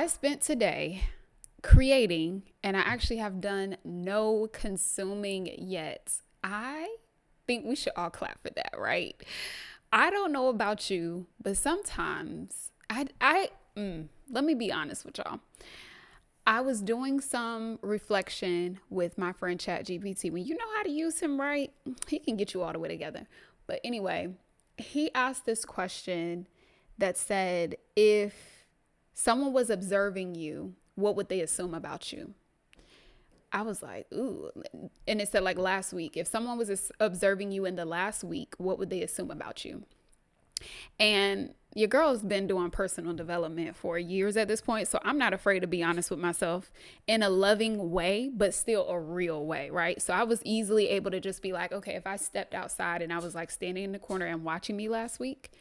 I spent today creating, and I actually have done no consuming yet. I think we should all clap for that, right? I don't know about you, but sometimes let me be honest with y'all. I was doing some reflection with my friend ChatGPT. When you know how to use him right, he can get you all the way together. But anyway, he asked this question that said, if someone was observing you, what would they assume about you? I was like, ooh. And it said, like, last week, if someone was observing you in the last week, what would they assume about you? And your girl's been doing personal development for years at this point. So I'm not afraid to be honest with myself in a loving way, but still a real way, right? So I was easily able to just be like, okay, if I stepped outside and I was like standing in the corner and watching me last week,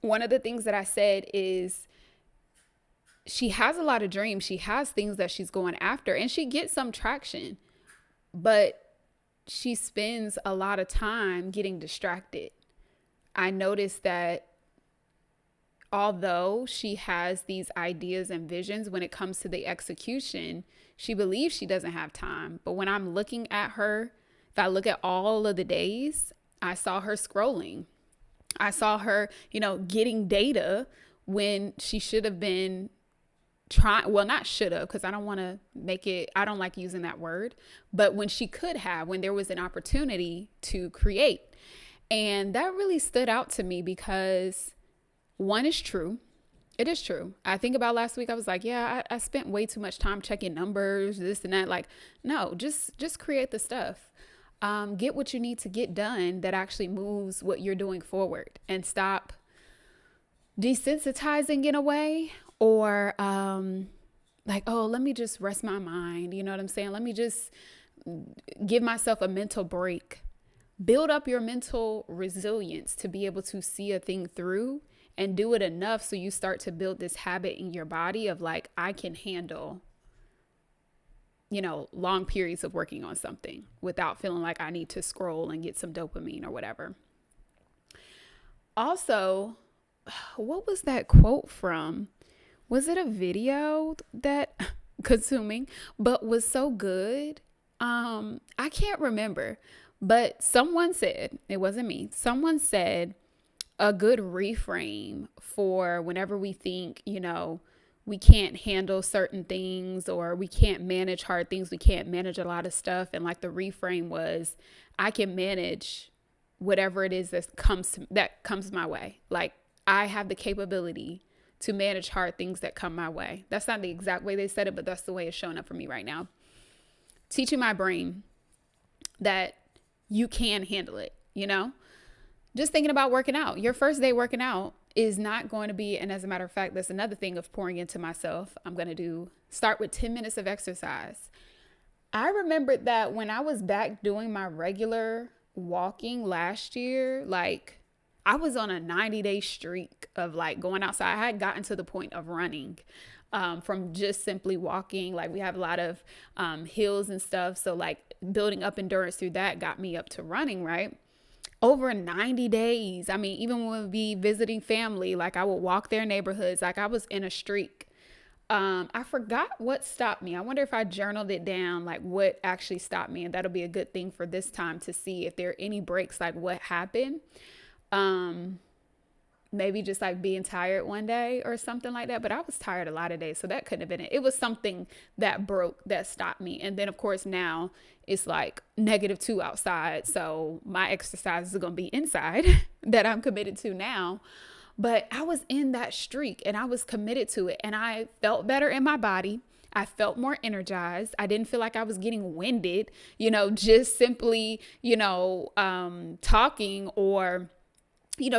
one of the things that I said is, she has a lot of dreams. She has things that she's going after and she gets some traction, but she spends a lot of time getting distracted. I noticed that although she has these ideas and visions, when it comes to the execution, she believes she doesn't have time. But when I'm looking at her, if I look at all of the days, I saw her scrolling. I saw her, getting data when she should have been trying. Well, not should have, because I don't want to make it, I don't like using that word, but when she could have, when there was an opportunity to create. And that really stood out to me because one is true. It is true. I think about last week, I was like, yeah, I spent way too much time checking numbers, this and that. Like, no, just create the stuff. Get what you need to get done that actually moves what you're doing forward, and stop desensitizing in a way, or like, oh, let me just rest my mind. You know what I'm saying? Let me just give myself a mental break. Build up your mental resilience to be able to see a thing through and do it enough so you start to build this habit in your body of like, I can handle, long periods of working on something without feeling like I need to scroll and get some dopamine or whatever. Also, what was that quote from? Was it a video that consuming, but was so good? I can't remember. But someone said, it wasn't me, someone said a good reframe for whenever we think, we can't handle certain things or we can't manage hard things, we can't manage a lot of stuff. And like the reframe was, I can manage whatever it is that comes my way. Like, I have the capability to manage hard things that come my way. That's not the exact way they said it, but that's the way it's showing up for me right now. Teaching my brain that you can handle it, Just thinking about working out. Your first day working out is not going to be, and as a matter of fact, that's another thing of pouring into myself. I'm going to start with 10 minutes of exercise. I remembered that when I was back doing my regular walking last year, like I was on a 90-day streak of like going outside. I had gotten to the point of running. From just simply walking. Like, we have a lot of hills and stuff. So like building up endurance through that got me up to running, right? Over 90 days. I mean, even when we'd be visiting family, like I would walk their neighborhoods. Like, I was in a streak. I forgot what stopped me. I wonder if I journaled it down, like what actually stopped me. And that'll be a good thing for this time to see if there are any breaks, like what happened. Maybe just like being tired one day or something like that. But I was tired a lot of days. So that couldn't have been it. It was something that broke, that stopped me. And then of course now it's like -2 outside. So my exercise is going to be inside that I'm committed to now. But I was in that streak and I was committed to it. And I felt better in my body. I felt more energized. I didn't feel like I was getting winded, just simply, talking or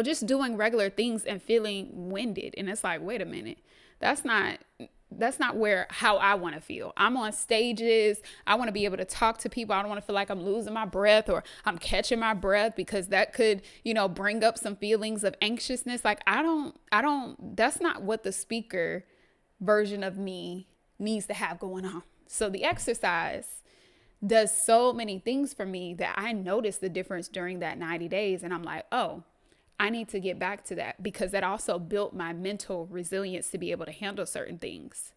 just doing regular things and feeling winded. And it's like, wait a minute, that's not how I want to feel. I'm on stages. I want to be able to talk to people. I don't want to feel like I'm losing my breath or I'm catching my breath, because that could, bring up some feelings of anxiousness. Like, that's not what the speaker version of me needs to have going on. So the exercise does so many things for me that I noticed the difference during that 90 days. And I'm like, oh, I need to get back to that because that also built my mental resilience to be able to handle certain things.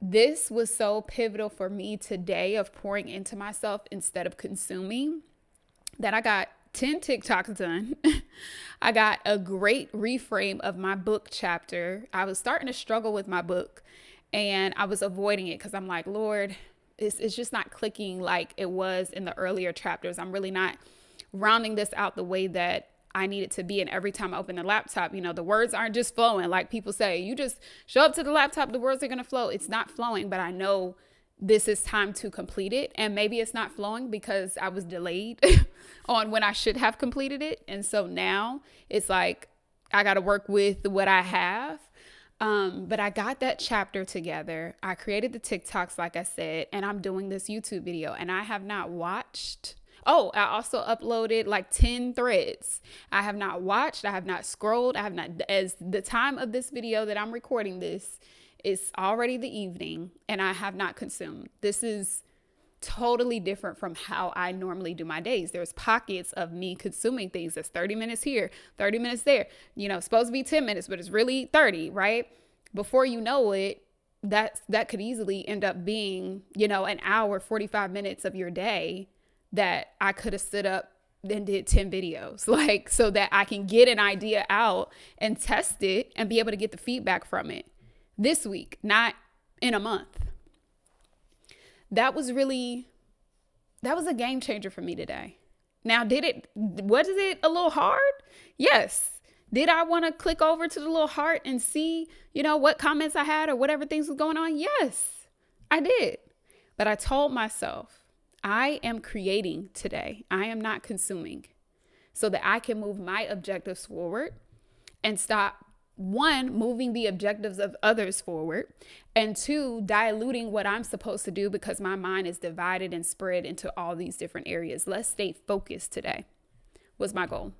This was so pivotal for me today of pouring into myself instead of consuming that I got 10 TikToks done. I got a great reframe of my book chapter. I was starting to struggle with my book and I was avoiding it because I'm like, Lord, it's just not clicking like it was in the earlier chapters. I'm really not rounding this out the way that I need it to be. And every time I open the laptop, the words aren't just flowing. Like people say, you just show up to the laptop, the words are going to flow. It's not flowing, but I know this is time to complete it. And maybe it's not flowing because I was delayed on when I should have completed it. And so now it's like, I got to work with what I have. But I got that chapter together. I created the TikToks, like I said, and I'm doing this YouTube video and I have not watched. Oh, I also uploaded like 10 threads. I have not watched. I have not scrolled. I have not, as the time of this video that I'm recording this, it's already the evening and I have not consumed. This is totally different from how I normally do my days. There's pockets of me consuming things that's 30 minutes here, 30 minutes there, supposed to be 10 minutes, but it's really 30, right? Before you know it, that could easily end up being, an hour, 45 minutes of your day that I could have stood up and did 10 videos, like, so that I can get an idea out and test it and be able to get the feedback from it this week, not in a month. That was a game changer for me today. Now, was it a little hard? Yes. Did I want to click over to the little heart and see, what comments I had or whatever things was going on? Yes, I did. But I told myself, I am creating today. I am not consuming, so that I can move my objectives forward and stop, one, moving the objectives of others forward, and two, diluting what I'm supposed to do because my mind is divided and spread into all these different areas. Let's stay focused today was my goal.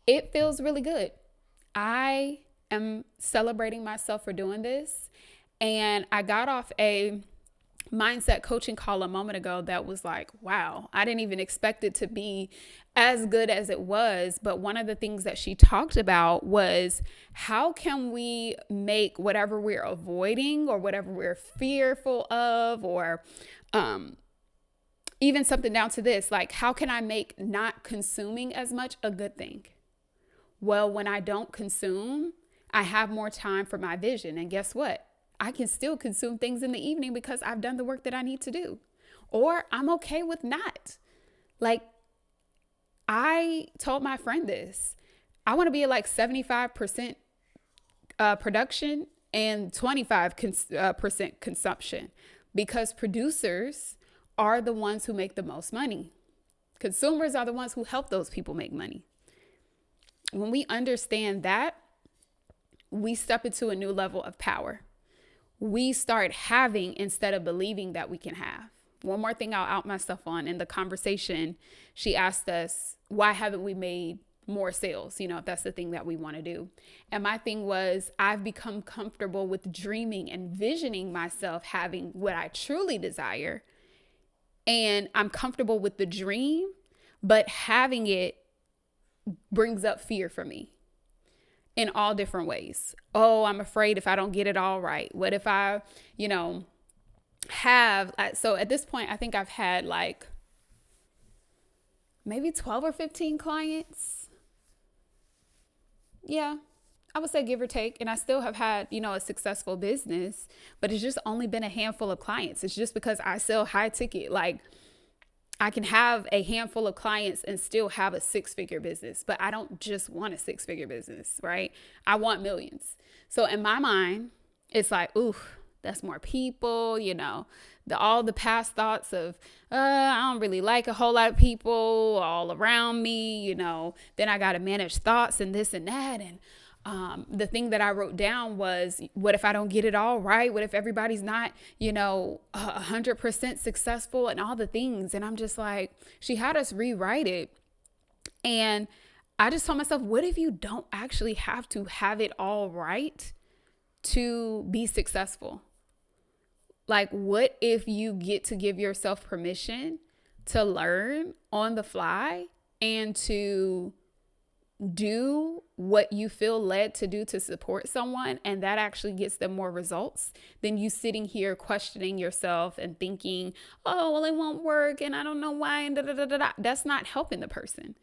It feels really good. I am celebrating myself for doing this. And I got off a mindset coaching call a moment ago that was like, wow, I didn't even expect it to be as good as it was. But one of the things that she talked about was, how can we make whatever we're avoiding or whatever we're fearful of, or even something down to this, like, how can I make not consuming as much a good thing? Well, when I don't consume, I have more time for my vision. And guess what? I can still consume things in the evening because I've done the work that I need to do. Or I'm okay with not. Like, I told my friend this. I want to be at like 75% production and 25% consumption, because producers are the ones who make the most money. Consumers are the ones who help those people make money. When we understand that, we step into a new level of power. We start having instead of believing that we can have. One more thing I'll out myself on. In the conversation, she asked us, why haven't we made more sales? If that's the thing that we want to do. And my thing was, I've become comfortable with dreaming and visioning myself having what I truly desire. And I'm comfortable with the dream, but having it brings up fear for me in all different ways. Oh, I'm afraid if I don't get it all right. What if I, so at this point, I think I've had like maybe 12 or 15 clients. Yeah, I would say give or take. And I still have had, a successful business, but it's just only been a handful of clients. It's just because I sell high ticket. Like, I can have a handful of clients and still have a 6-figure business, but I don't just want a 6-figure business, right? I want millions. So in my mind, it's like, ooh, that's more people, all the past thoughts of, I don't really like a whole lot of people all around me, then I got to manage thoughts and this and that. And the thing that I wrote down was, what if I don't get it all right? What if everybody's not, 100% successful and all the things? And I'm just like, she had us rewrite it. And I just told myself, what if you don't actually have to have it all right to be successful? Like, what if you get to give yourself permission to learn on the fly and to do what you feel led to do to support someone, and that actually gets them more results than you sitting here questioning yourself and thinking, oh, well, it won't work and I don't know why, and da da da da da. That's not helping the person.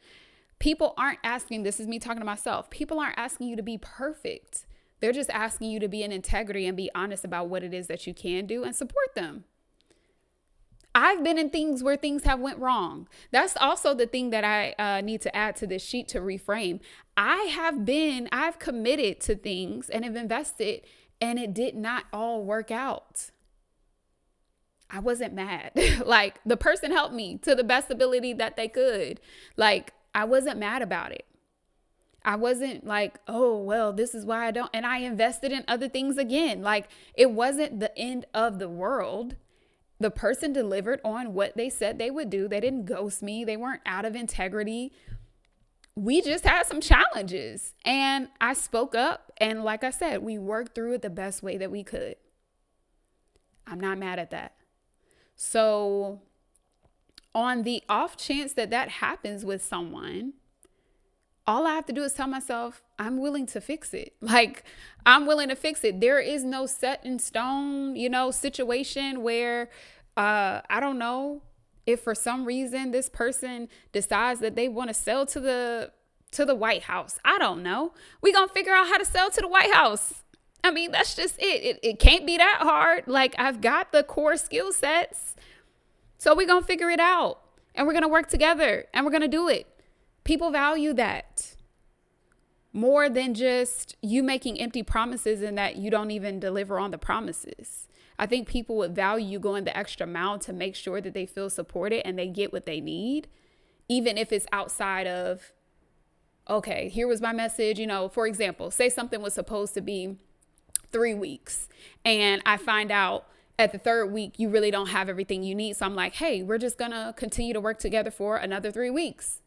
People aren't asking, this is me talking to myself, people aren't asking you to be perfect. They're just asking you to be in integrity and be honest about what it is that you can do and support them. I've been in things where things have went wrong. That's also the thing that I need to add to this sheet to reframe. I've committed to things and have invested, and it did not all work out. I wasn't mad. Like, the person helped me to the best ability that they could. Like, I wasn't mad about it. I wasn't like, oh, well, this is why I don't. And I invested in other things again. Like, it wasn't the end of the world. The person delivered on what they said they would do. They didn't ghost me. They weren't out of integrity. We just had some challenges, and I spoke up. And like I said, we worked through it the best way that we could. I'm not mad at that. So on the off chance that that happens with someone, all I have to do is tell myself, I'm willing to fix it. Like, I'm willing to fix it. There is no set in stone, situation where, I don't know, if for some reason this person decides that they want to sell to the White House. I don't know. We're going to figure out how to sell to the White House. I mean, that's just it. It can't be that hard. Like, I've got the core skill sets. So we're going to figure it out, and we're going to work together, and we're going to do it. People value that more than just you making empty promises and that you don't even deliver on the promises. I think people would value you going the extra mile to make sure that they feel supported and they get what they need, even if it's outside of, okay, here was my message. For example, say something was supposed to be 3 weeks, and I find out at the 3rd week, you really don't have everything you need. So I'm like, hey, we're just going to continue to work together for another 3 weeks.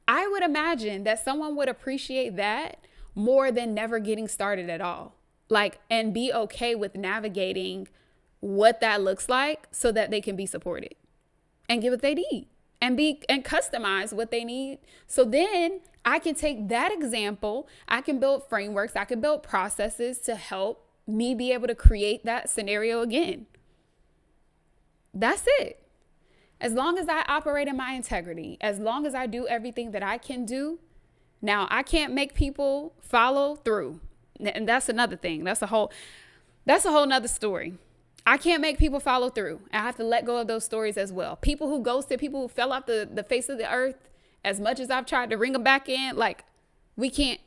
I would imagine that someone would appreciate that more than never getting started at all. Like, and be okay with navigating what that looks like so that they can be supported and get what they need and customize what they need. So then I can take that example. I can build frameworks. I can build processes to help me be able to create that scenario again. That's it. As long as I operate in my integrity, as long as I do everything that I can do. Now, I can't make people follow through. And that's another thing. That's a whole nother story. I can't make people follow through. I have to let go of those stories as well. People who ghosted, people who fell off the face of the earth, as much as I've tried to bring them back in, like,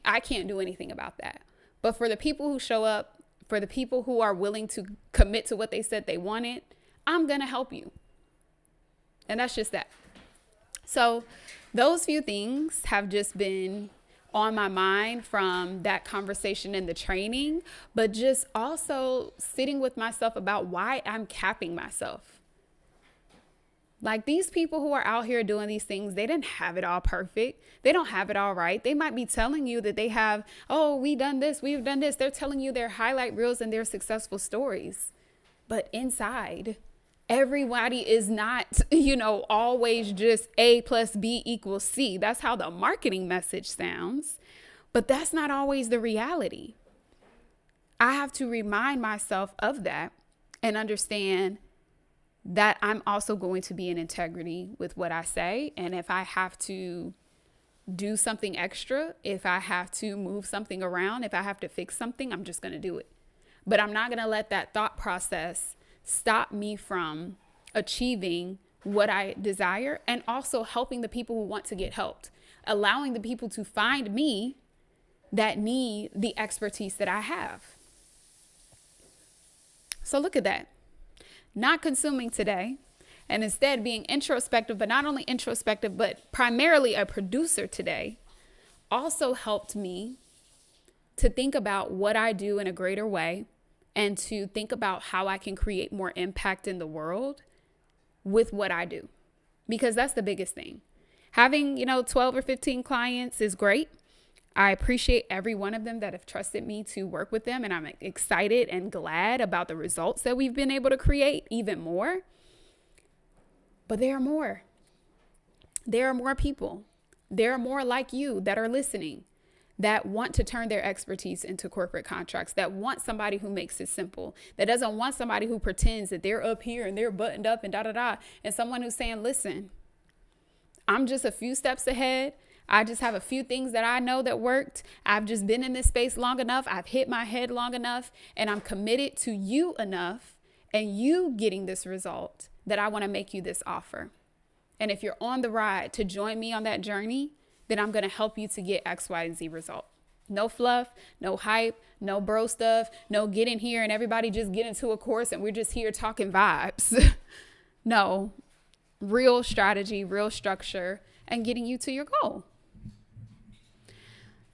I can't do anything about that. But for the people who show up, for the people who are willing to commit to what they said they wanted, I'm going to help you. And that's just that. So those few things have just been on my mind from that conversation in the training, but just also sitting with myself about why I'm capping myself. Like, these people who are out here doing these things, they didn't have it all perfect. They don't have it all right. They might be telling you that they have, oh, we've done this. They're telling you their highlight reels and their successful stories. But inside, everybody is not, always just A plus B equals C. That's how the marketing message sounds. But that's not always the reality. I have to remind myself of that and understand that I'm also going to be in integrity with what I say. And if I have to do something extra, if I have to move something around, if I have to fix something, I'm just going to do it. But I'm not going to let that thought process stop me from achieving what I desire, and also helping the people who want to get helped, allowing the people to find me that need the expertise that I have. So look at that. Not consuming today, and instead being introspective, but not only introspective, but primarily a producer today, also helped me to think about what I do in a greater way, and to think about how I can create more impact in the world with what I do. Because that's the biggest thing. Having, 12 or 15 clients is great. I appreciate every one of them that have trusted me to work with them. And I'm excited and glad about the results that we've been able to create even more. But there are more. There are more people. There are more like you that are listening. that want to turn their expertise into corporate contracts, that want somebody who makes it simple, that doesn't want somebody who pretends that they're up here and they're buttoned up and da da da, and someone who's saying, listen, I'm just a few steps ahead. I just have a few things that I know that worked. I've just been in this space long enough. I've hit my head long enough, and I'm committed to you enough and you getting this result that I want to make you this offer. And if you're on the ride to join me on that journey, then I'm going to help you to get X, Y, and Z result. No fluff, no hype, no bro stuff, no get in here and everybody just get into a course and we're just here talking vibes. No, real strategy, real structure, and getting you to your goal.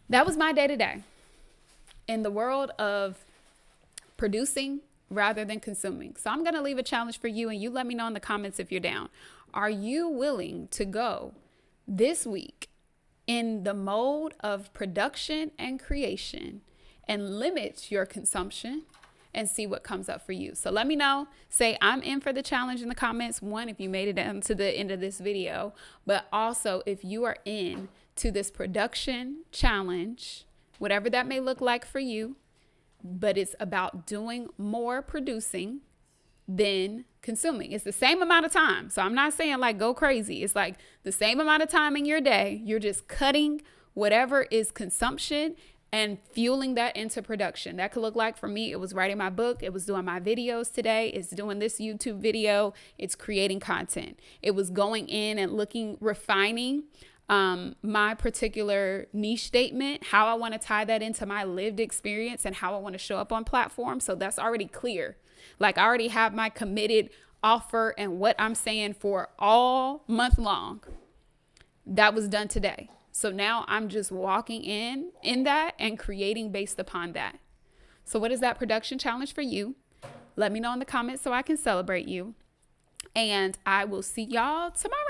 That was my day today in the world of producing rather than consuming. So I'm going to leave a challenge for you, and you let me know in the comments if you're down. Are you willing to go this week in the mode of production and creation and limit your consumption and see what comes up for you? So let me know. Say I'm in for the challenge in the comments. One, if you made it down to the end of this video, but also if you are in to this production challenge, whatever that may look like for you, but it's about doing more producing than consuming. It's the same amount of time. So I'm not saying like go crazy. It's like the same amount of time in your day. You're just cutting whatever is consumption and fueling that into production. That could look like, for me, it was writing my book. It was doing my videos today. It's doing this YouTube video. It's creating content. It was going in and refining my particular niche statement, how I want to tie that into my lived experience and how I want to show up on platforms. So that's already clear. Like I already have my committed offer and what I'm saying for all month long. That was done today. So now I'm just walking in that and creating based upon that. So what is that production challenge for you? Let me know in the comments so I can celebrate you. And I will see y'all tomorrow.